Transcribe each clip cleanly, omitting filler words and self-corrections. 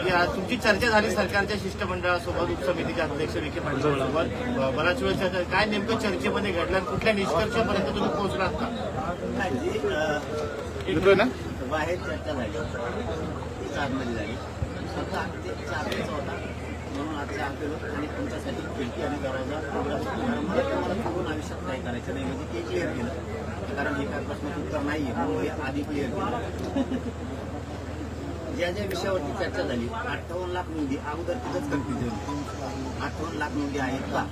की आज तुमची चर्चा झाली सरकारच्या शिष्टमंडळासोबत, उपसमितीचे अध्यक्ष विखे पाटलांसोबत. बऱ्याच वेळेस काय नेमकं चर्चेमध्ये घडलं आणि कुठल्या निष्कर्षापर्यंत तुम्ही पोहोचलात का? बाहेर चर्चा झाली, ती आतमध्ये झाली. फक्त चर्चेचा होता म्हणून आजच्या आपल्याला आणि तुमच्यासाठी खिडकी आणि दरवाजा प्रोग्राम मला तुम्हाला बघून आयुष्यात काय करायचं नाही म्हणजे ते क्लिअर केलं. कारण हे काय प्रश्नाचं उत्तर नाहीये म्हणून हे आधी क्लिअर केलं. ज्या ज्या विषयावरती चर्चा झाली, 58 लाख नोंदी अगोदर तिथंच कन्फ्युजन होती. 58 लाख नोंदी आहेत का?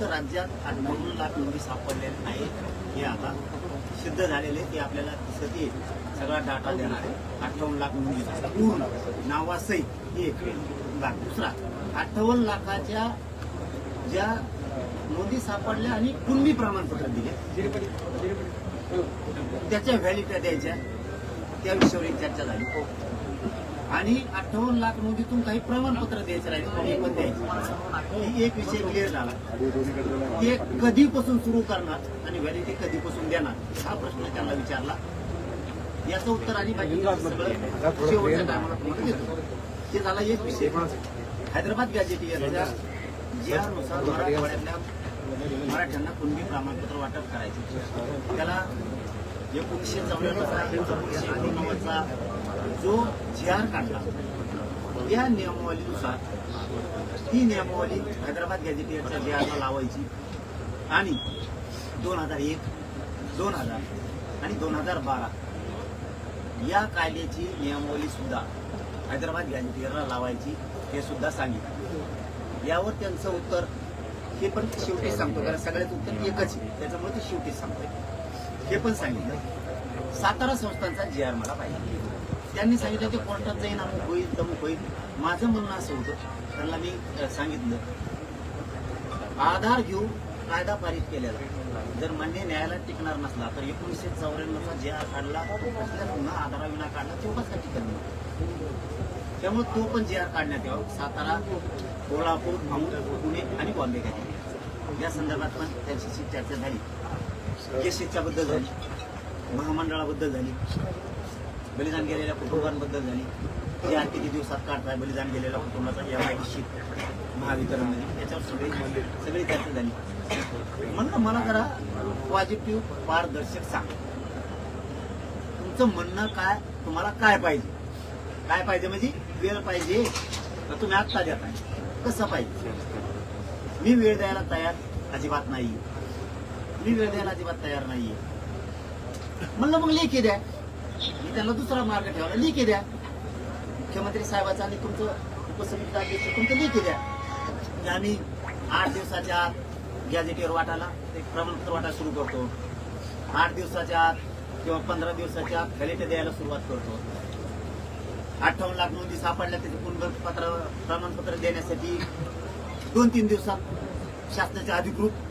तर राज्यात 58 लाख नोंदी सापडलेल्या आहेत. हे आता सिद्ध झालेले ते आपल्याला दिसत येईल. सगळा डाटा देणार आहे. 58 लाख नोंदी पूर्ण नावासहित एक लाख. दुसरा 58 लाखाच्या ज्या नोंदी सापडल्या आणि कुणबी प्रमाणपत्र दिले त्याच्या व्हॅलिडिटी द्यायच्या, त्या विषयावर एक चर्चा झाली. आणि 58 लाख नोंदीतून काही प्रमाणपत्र द्यायचं राहिले, ते पण द्यायचे. ही एक विषय क्लिअर झाला. ते कधीपासून सुरू करणार आणि व्हॅलिडिटी कधीपासून देणार हा प्रश्न त्यांना विचारला. याचं उत्तर आणि बाकी सगळं शेवटच्या टायमाला तुम्हाला देतो. ते झाला एक विषय. हैदराबाद गॅजेटियरच्या ज्यानुसार मराठवाड्यातल्या मराठ्यांना कुणबी प्रमाणपत्र वाटप करायचे, त्याला 1994चा 1989चा जो GR काढला त्या नियमावलीनुसार ती नियमावली हैदराबाद गॅजेटियरच्या GRला लावायची. आणि 2001, 2000 आणि 2012 या कायद्याची नियमावली सुद्धा हैदराबाद गॅजेटियरला लावायची हे सुद्धा सांगितलं. यावर त्यांचं उत्तर हे पण शेवटी सांगतो, कारण सगळ्याच उत्तर एकच आहे त्याच्यामुळे ते शेवटी सांगतोय. हे पण सांगितलं 17 संस्थांचा GR मला पाहिजे. त्यांनी सांगितलं ते कोर्टात जाईन, अमुक होईल तमुक होईल. माझं म्हणणं असं होतं, त्यांना मी सांगितलं आधार घेऊन कायदा पारित केलेला जर मान्य न्यायालयात टिकणार नसला तर 1994चा GR काढला पुन्हा आधाराविना काढला तेवढाच टिकणार. त्यामुळे तो पण GR काढण्यात यावा. सातारा, कोल्हापूर, अमरावती, पुणे आणि बॉम्बे या संदर्भात पण त्यांच्याशी चर्चा झाली. केसेसच्या बद्दल झाली, महामंडळाबद्दल झाली, बलिदान गेलेल्या कुटुंबांबद्दल झाली. GR किती दिवसात काढताय बलिदान गेलेल्या कुटुंबाचा MID शीट महावितरणमध्ये, याच्यावर सगळी चर्चा झाली. म्हणलं मला जरा पॉझिटिव्ह पारदर्शक सांग, तुमचं म्हणणं काय, तुम्हाला काय पाहिजे. काय पाहिजे म्हणजे वेळ पाहिजे तर तुम्ही आत्ता देताय, कसं पाहिजे. मी वेळ द्यायला तयार अजिबात नाहीये, मी वेळ द्यायला अजिबात तयार नाहीये. म्हणलं मग लेखी द्या. मी त्यांना दुसरा मार्ग ठेवला, लेखी द्या. मुख्यमंत्री साहेबाचा आणि तुमचं उपसमिती अध्यक्ष तुमचं लेखी द्या. आम्ही 8 दिवसाच्या आत गॅजेटियर वाटायला एक प्रमाणपत्र वाटायला सुरू करतो. 8 दिवसाच्या आत किंवा 15 दिवसाच्या आत व्हॅलिडिटी द्यायला सुरुवात करतो. 58 लाख नोंदी सापडल्या त्याचे पुनर्पत्र प्रमाणपत्र देण्यासाठी 2-3 दिवसात शासनाच्या अधिकृत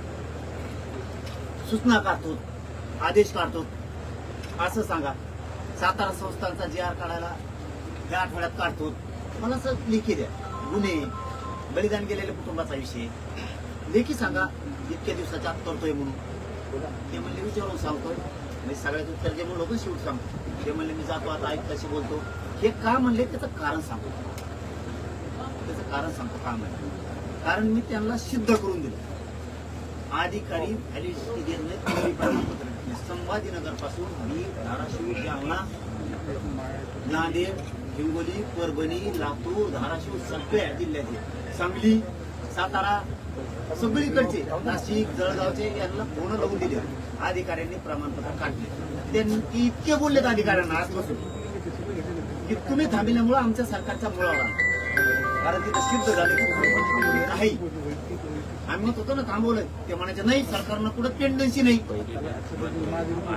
सूचना काढतो, आदेश काढतो. असं सांगा. 17 संस्थांचा GR काढायला या आठवड्यात काढतो. मला असं लेखी द्या. गुन्हे, बलिदान गेलेल्या कुटुंबाचा विषय लेखी सांगा, इतक्या दिवसाच्या आत करतोय म्हणून. ते म्हणले विचारून सांगतोय, म्हणजे सगळ्यात उत्तर जे म्हणलं होतं शेवट सांगतो. ते म्हणले मी जातो आता ऐकताशी बोलतो. हे का म्हणले त्याचं कारण सांगतो, त्याचं कारण सांगतो का म्हणलं. कारण मी त्यांना सिद्ध करून दिलं. अधिकारी व्हॅलिडिटी देत नाही प्रमाणपत्र. संभाजीनगर पासून बीड, धाराशिव, जालना, नांदेड, हिंगोली, परभणी, लातूर, धाराशिव सगळ्या जिल्ह्याचे, सांगली, सातारा सगळीकडचे, नाशिक, जळगावचे यांना पूर्ण लावून दिले. अधिकाऱ्यांनी प्रमाणपत्र काढले. त्यांनी इतके बोललेत अधिकाऱ्यांना आजपासून की तुम्ही थांबल्यामुळे आमच्या सरकारचा मुळावा, कारण तिथं सिद्ध झाले की नाही. आम्ही म्हणत होतो ना थांबवलंय, ते म्हणायचे नाही सरकारनं कुठं टेंडन्सी नाही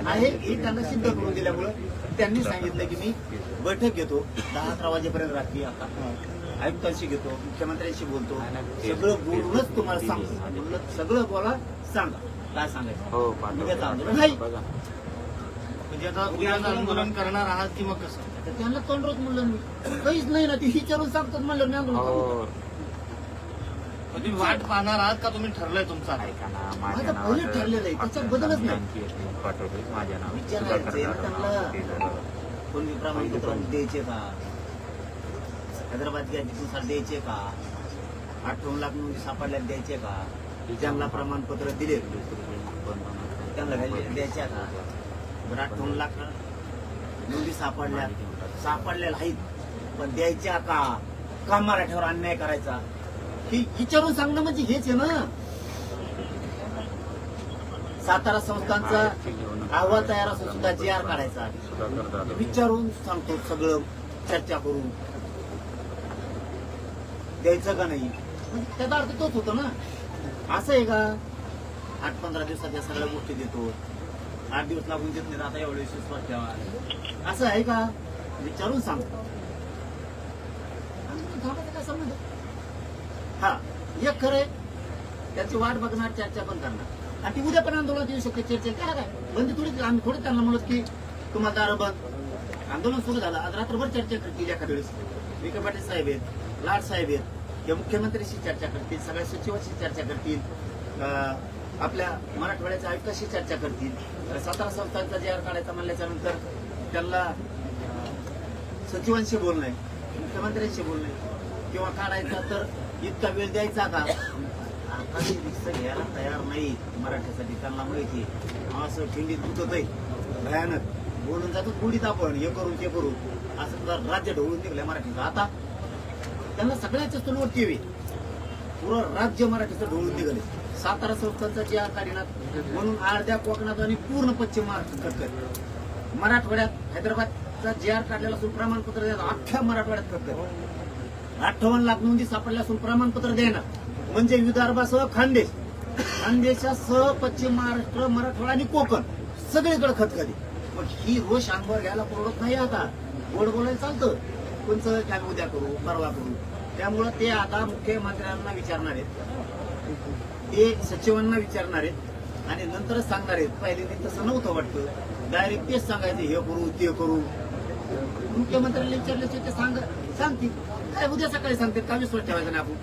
आहे. हे त्यांना सिद्ध करून दिल्यामुळे त्यांनी सांगितलं की मी बैठक घेतो 10-11 वाजेपर्यंत रात्री. आता आयुक्तांशी घेतो, मुख्यमंत्र्यांशी बोलतो, सगळं बोलूनच तुम्हाला सांगतो. सगळं बोला, सांगा काय सांगायचं. आंदोलन नाही म्हणजे आता उद्याचं आंदोलन करणार आहात की मग कसं. त्यांना तोंडरोज म्हणलं मी काहीच नाही ना, ते विचारून सांगतात म्हणलं मी आंदोलन. तुम्ही वाट पाहणार आहात का तुम्ही ठरलंय तुमचं. माझं पहिलं ठरलेलं आहे, त्याच्यात बदलच नाही. विचारायचंय ना त्यांना कोणी प्रमाणपत्र द्यायचे का. हैदराबाद गॅजेटनुसार द्यायचे का? 58 लाख नोंदी सापडल्यात द्यायचे का? ज्यांना प्रमाणपत्र दिले त्यांना द्यायच्या का? बरं 58 लाख नोंदी सापडलेल्या आहेत पण द्यायच्या का मराठ्यावर अन्याय करायचा ही विचारून सांगणं म्हणजे हेच आहे ना. सातारा संस्थांचा अहवाल तयार असून सुद्धा JR काढायचा विचारून सांगतो सगळं चर्चा करून द्यायचं का नाही म्हणजे त्याचा अर्थ तोच होतो ना. असं आहे का 8-15 दिवसात या सगळ्या गोष्टी देतो 8 दिवस लागून देत नाही आता एवढे विश्वास ठेवा असं आहे का? विचारून सांगतो काय समज. हा एक खरंय त्याची वाट बघणार चर्चा पण करणार आणि ती उद्या पण आंदोलनात येऊ शकते चर्चा त्याला काय बंद थोडी आम्ही थोडी त्यांना म्हणत की तुम्हाला दारं बंद आंदोलन सुरू झालं आज रात्रभर चर्चा करतील एखाद्या वेळेस विखे पाटील साहेब आहेत लाड साहेब आहेत या मुख्यमंत्र्यांशी चर्चा करतील सगळ्या सचिवांशी चर्चा करतील आपल्या मराठवाड्याच्या आयुक्ताशी चर्चा करतील सातारा संस्थांचा JR काढायचा म्हणल्याच्या नंतर त्यांना सचिवांशी बोलणं मुख्यमंत्र्यांशी बोलणं किंवा काढायचा तर इतका वेळ द्यायचा का? आता ते रिक्षा घ्यायला तयार नाही मराठीसाठी त्यांना माहिती असं खिंडीत दुखत आहे भयानक बोलून जातो गोडीत आपण हे करू ते करू असं सुद्धा राज्य ढवळून निघलंय मराठीचं. आता त्यांना सगळ्याच्या स्तूलवरती यावे पुरं राज्य मराठीचं ढवळून निघाले. सातारा संस्थांचा JR काढण्यात म्हणून अर्ध्या कोकणात आणि पूर्ण पश्चिम महाराष्ट्रात मराठवाड्यात हैदराबादचा JR काढलेला असून प्रमाणपत्र द्यायला अख्ख्या मराठवाड्यात करतात 58 लाख नोंदी सापडल्या असून प्रमाणपत्र देणार म्हणजे विदर्भासह खानदेशासह पश्चिम महाराष्ट्र मराठवाडा आणि कोकण सगळीकडे खतखती. पण ही रोष अंगावर घ्यायला परवडत नाही. आता गोड बोलायला चालतं कोणचं काय उद्या करू परवा करू त्यामुळं ते आता मुख्यमंत्र्यांना विचारणार आहेत ते सचिवांना विचारणार आहेत आणि नंतरच सांगणार आहेत. पहिले ते तसं नव्हतं वाटतं डायरेक्ट तेच सांगायचं हे करू ते करू मुख्यमंत्र्यांना विचारल्याचे ते सांगतील काय उद्या सकाळी सांगतील का विश्वास ठेवायचा नाही आपण.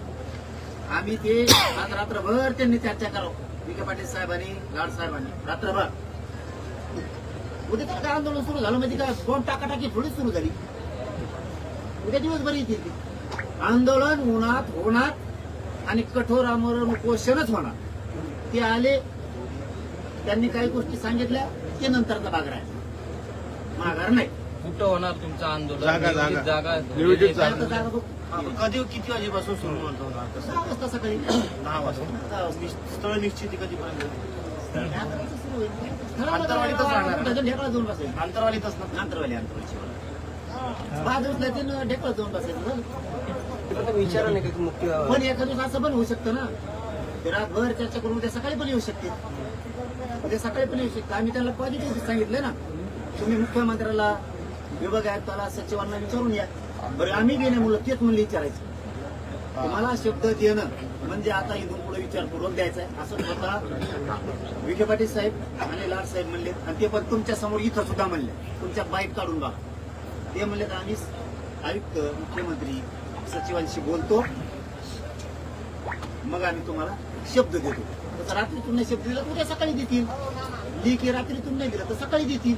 आम्ही ते आज रात्रभर त्यांनी चर्चा करावं विखे पाटील साहेबांनी लाड साहेबांनी रात्रभर उद्या काय आंदोलन सुरू झालं म्हणजे काय दोन टाकाटाकी थोडी सुरू झाली उद्या दिवसभर येतील आंदोलन उन्हात होणार आणि कठोर आमरण उपोषणच होणार. ते आले त्यांनी काही गोष्टी सांगितल्या ते नंतरचा भाग राहील माघार नाही. कुठं होणार तुमचं आंदोलन जागा जागा बघ. कधी किती वाजेपासून सुरू म्हणतो 6 वाजता सकाळी 10 वाजता स्थळ निश्चिती कधीपर्यंत अंतरवालीतच ढेकळा जाऊन बसायचं अंतरवालीतच ना अंतरवालीची 5 दिवस ढेकळा जाऊन बसायचं विचार नाही का मुख्य पण एखाद दिवस असं पण होऊ शकतं ना ते रातभर चर्चा करून उद्या सकाळी पण येऊ शकते उद्या सकाळी पण येऊ शकते. आम्ही त्यांना पॉझिटिव्ह सांगितलं ना तुम्ही मुख्यमंत्र्याला विभाग आयुक्ताला सचिवांना विचारून या. बरं आम्ही गेले मुलं तेच म्हणले विचारायचं तुम्हाला शब्द देणं म्हणजे आता इथून पुढे विचारपूर्वक द्यायचा आहे असं स्वतः विखे पाटील साहेब आणि लाड साहेब म्हणले आणि ते पण तुमच्या समोर इथं सुद्धा म्हणले तुमच्या बाईक काढून बघा ते म्हणले तर आम्ही आयुक्त मुख्यमंत्री सचिवांशी बोलतो मग आम्ही तुम्हाला शब्द देतो. तसं रात्रीतून नाही शब्द दिला उद्या सकाळी देतील लेखी रात्रीतून नाही दिलं तर सकाळी देतील.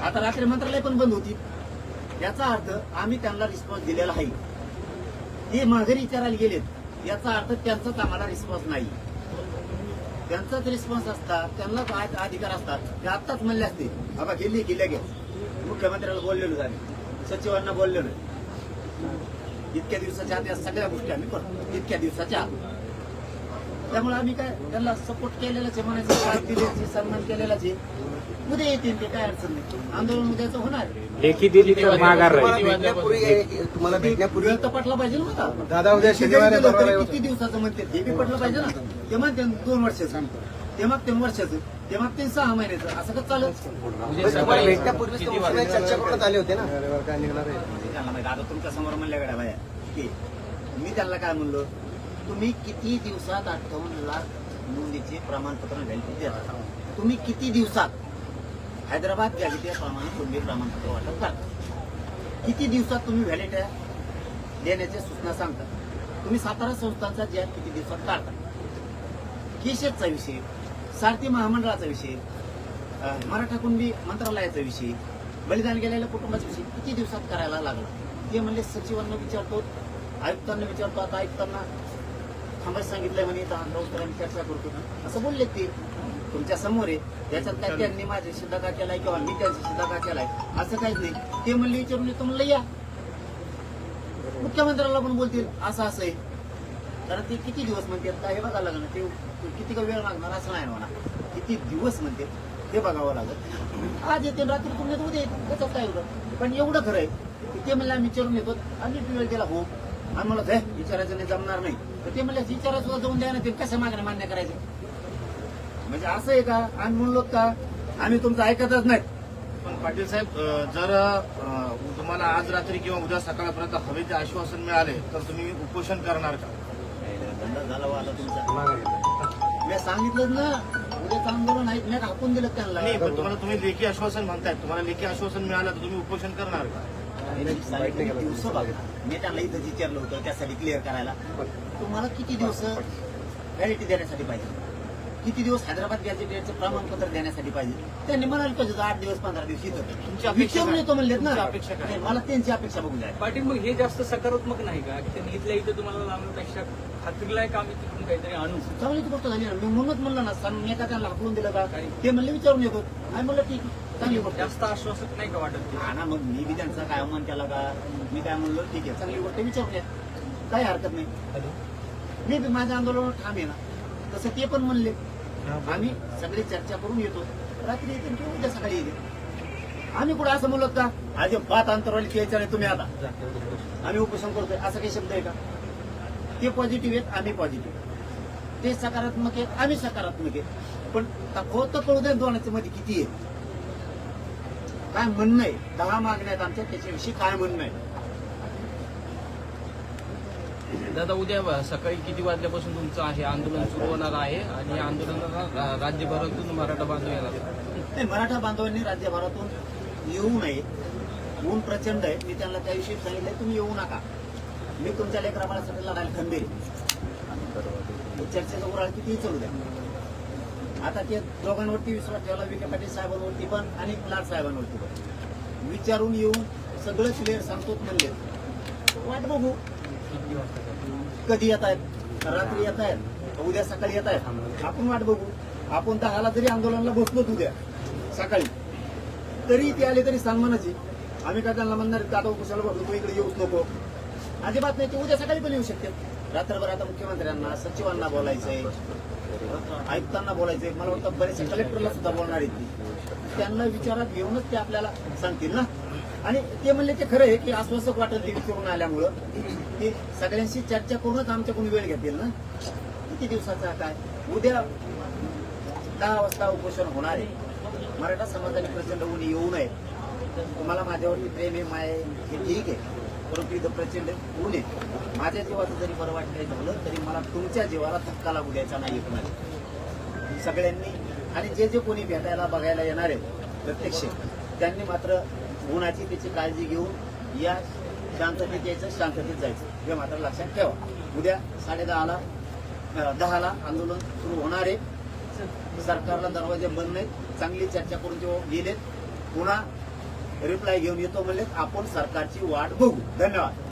आता रात्री मंत्रालय पण बंद होतील याचा अर्थ आम्ही त्यांना रिस्पॉन्स दिलेला आहे. ते माघारी विचारायला गेलेत याचा अर्थ त्यांचाच आम्हाला रिस्पॉन्स नाही. त्यांचाच रिस्पॉन्स असतात त्यांनाच अधिकार असतात ते आत्ताच म्हणले असते बाबा गेली की लगेच मुख्यमंत्र्याला बोललेलो झाले सचिवांना बोललेलो इतक्या दिवसाच्या आत या सगळ्या गोष्टी आम्ही करतो इतक्या दिवसाच्या आत. त्यामुळे आम्ही काय त्यांना सपोर्ट केलेलाच आहे म्हणायचं साथ दिल्याची सन्मान केलेलाच आहे. उद्या येतील ते काय अडचण नाही आंदोलन उद्याचं होणार लेखी दिली तर माघार राहील. तुम्हाला भेटण्यापूर्वी वेळ तर पटला पाहिजे ना आता. दादा उद्या शनिवार आहे, परवा आहे. किती दिवसाचं म्हणते ते बी पटलं पाहिजे ना ते म्हणते 2 वर्षाचं ते मागते 3 वर्षाचं ते मागते 6 महिन्याचं असं कसं चालत तुम्हाला भेटण्यापूर्वी चर्चा करण्यात आले होते ना त्यांना माहिती आता तुमच्या समोर म्हणल्या गड्या बाया की मी त्यांना काय म्हणलो तुम्ही किती दिवसात 58 लाख नोंदीचे प्रमाणपत्र व्हॅलिडिटी देता तुम्ही किती दिवसात हैदराबाद गॅजेटियाप्रमाणे तुम्ही प्रमाणपत्र वाटप करता किती दिवसात तुम्ही व्हॅलिडिटी देण्याच्या सूचना सांगता तुम्ही सातारा संस्थांचा JR किती दिवसात काढता केशेसचा विषय सारथी महामंडळाचा विषय मराठा कुणबी मंत्रालयाचा विषय बलिदान गेलेल्या कुटुंबाचा विषय किती दिवसात करायला लागला ते म्हणले सचिवांना विचारतो, आयुक्तांना विचारतो. आता आयुक्तांना थांबायला सांगितलंय म्हणे, तर आम्ही चर्चा करतो असं बोलले ते तुमच्या समोर आहे. याच्यात काय त्यांनी माझ्याशी दगा केलाय किंवा मी त्यांच्याशी दगा केलाय असं काहीच नाही. ते म्हणले विचारून येतो, म्हणलं या मुख्यमंत्र्याला पण बोलतील असं असं आहे. कारण ते किती दिवस म्हणतात का हे बघावं लागणार, ते किती का वेळ मागणार असं नाही म्हणा, किती दिवस म्हणते ते बघावं लागत. आज येते रात्री तुम्ही उद्या येते, त्याच्यात काय होतं. पण एवढं खरं आहे की ते म्हणलं आम्ही विचारून येतो, आम्ही वेळ दिला हो आणि म्हणलं हे विचारायचं नाही, जमणार नाही. तर ते म्हणलं विचारा सुद्धा जाऊन द्या ना, ते कसं मागण्या मान्य करायचं. म्हणजे असं आहे का आम्ही म्हणलो का आम्ही तुमचं ऐकतच नाही. पण पाटील साहेब, जर तुम्हाला आज रात्री किंवा उद्या सकाळपर्यंत हवे ते आश्वासन मिळाले तर तुम्ही उपोषण करणार का? धंदा झाला वाला तुमचा. मी सांगितलं ना उद्याचं आंदोलन आहे, मी हाकून दिलं त्यांना. नाही, पण तुम्ही लेखी आश्वासन म्हणताय, तुम्हाला लेखी आश्वासन मिळालं तर तुम्ही उपोषण करणार का? दिवस बघा, मी त्यांना इथं विचारलं होतं त्यासाठी क्लिअर करायला. तुम्हाला किती दिवस व्हॅलिटी देण्यासाठी पाहिजे, किती दिवस हैदराबाद गॅझेटेडचं प्रमाणपत्र देण्यासाठी पाहिजे. त्यांनी म्हणाले पाहिजे 8 दिवस 15 दिवस तुमची इथं अपेक्षा विचारून येतो म्हणलेत ना. तुमची अपेक्षा काय? नाही, मला त्यांची अपेक्षा बघून जाय. पाटील, मग हे जास्त सकारात्मक नाही का की त्यांनी इथल्या इथं तुम्हाला लावण्यापेक्षा खात्रीला आहे का आम्ही तिकडून काहीतरी आणू. चांगलीच गोष्ट झाली ना. मी म्हणूनच म्हणलं ना, मी का त्यांना हाकलून दिलं का, ते म्हणले विचारून येतो. आणि म्हणलं ठीक आहे, चांगली गोष्ट. जास्त आश्वासक नाही का वाटत ते? हा ना, मग मी बी त्यांचा काय अवमान केला का, मी काय म्हणलो ठीक आहे चांगली गोष्ट विचारून या, काही हरकत नाही. मी बी माझ्या आंदोलनावर ठाम आहे ना, तसं ते पण म्हणले आम्ही सगळी चर्चा करून येतो, रात्री येते किंवा उद्या सकाळी येते. आम्ही कुठं असं म्हणलो का आज 5 अंतरवाली यायचं नाही तुम्ही आता आम्ही उपोषण करतोय असं काही शब्द आहे का? ते पॉझिटिव्ह आहेत, आम्ही पॉझिटिव्ह. ते सकारात्मक आहेत, आम्ही सकारात्मक आहेत. पण तफावत कळू दे दोनाच्या मध्ये किती आहे, काय म्हणणं आहे. 10 मागण्या आहेत आमच्या, त्याच्याविषयी काय म्हणणं आहे. दादा, उद्या सकाळी किती वाजल्यापासून तुमचं आहे आंदोलन सुरू होणार आहे आणि या आंदोलनाला राज्यभरातून मराठा बांधव येणार आहेत? नाही, मराठा बांधवांनी राज्यभरातून येऊ नये. ऊन प्रचंड आहे, मी त्यांना त्याविषयी सांगितलं तुम्ही येऊ नका, मी तुमच्या लेकराबाळासाठी लढायला खंबीर. चर्चेचा उराळ कितीही चालू द्या. आता ते दोघांवरती विश्वास ठेवला, विखे पाटील साहेबांवरती पण आणि लाड साहेबांवरती पण. विचारून येऊन सगळं क्लिअर सांगतो म्हणले. वाट बघू कधी येत आहेत, रात्री येत आहेत, उद्या सकाळी येत आहेत, आपण वाट बघू. आपण 10ला जरी आंदोलनाला बसलो उद्या सकाळी तरी ते आले तरी सन्मानाची. आम्ही काय त्यांना म्हणणार आता कुशाला बसलो तू इकडे येऊच नको, अजिबात नाही. ते उद्या सकाळी पण येऊ शकते. रात्रभर आता मुख्यमंत्र्यांना सचिवांना बोलायचंय, आयुक्तांना बोलायचंय, मला वाटतं बरेचसे कलेक्टरला सुद्धा बोलणार आहेत. त्यांना विचारात घेऊनच ते आपल्याला सांगतील ना. आणि ते म्हणले ते खरं आहे की आश्वासक वाटेल ते विचारून आल्यामुळं ते सगळ्यांशी चर्चा करूनच आमच्याकडून वेळ घेतील ना. किती दिवसाचा काय, उद्या 10 वाजता उपोषण होणार आहे. मराठा समाजाने प्रचंड ऊन येऊ नये. तुम्हाला माझ्यावरती प्रेम आहे, माय हे ठीक आहे, परंतु इथं प्रचंड ऊन आहे. माझ्या जीवाचं जरी बरं वाटलं झालं तरी मला तुमच्या जीवाला धक्का लागू द्यायचा नाही कुणाला. सगळ्यांनी आणि जे जे कोणी भेटायला बघायला येणार आहे प्रत्यक्ष त्यांनी मात्र ऊनाची त्याची काळजी घेऊन या, शांततेत यायचं, शांततेत जायचं, हे मात्र लक्षात ठेवा. उद्या 10:30ला आंदोलन सुरू होणार आहे. सरकारला दरवाजे बंद नाहीत. चांगली चर्चा करून ते गेलेत, पुन्हा रिप्लाय घेऊन येतो म्हणलेत. आपण सरकारची वाट बघू. धन्यवाद.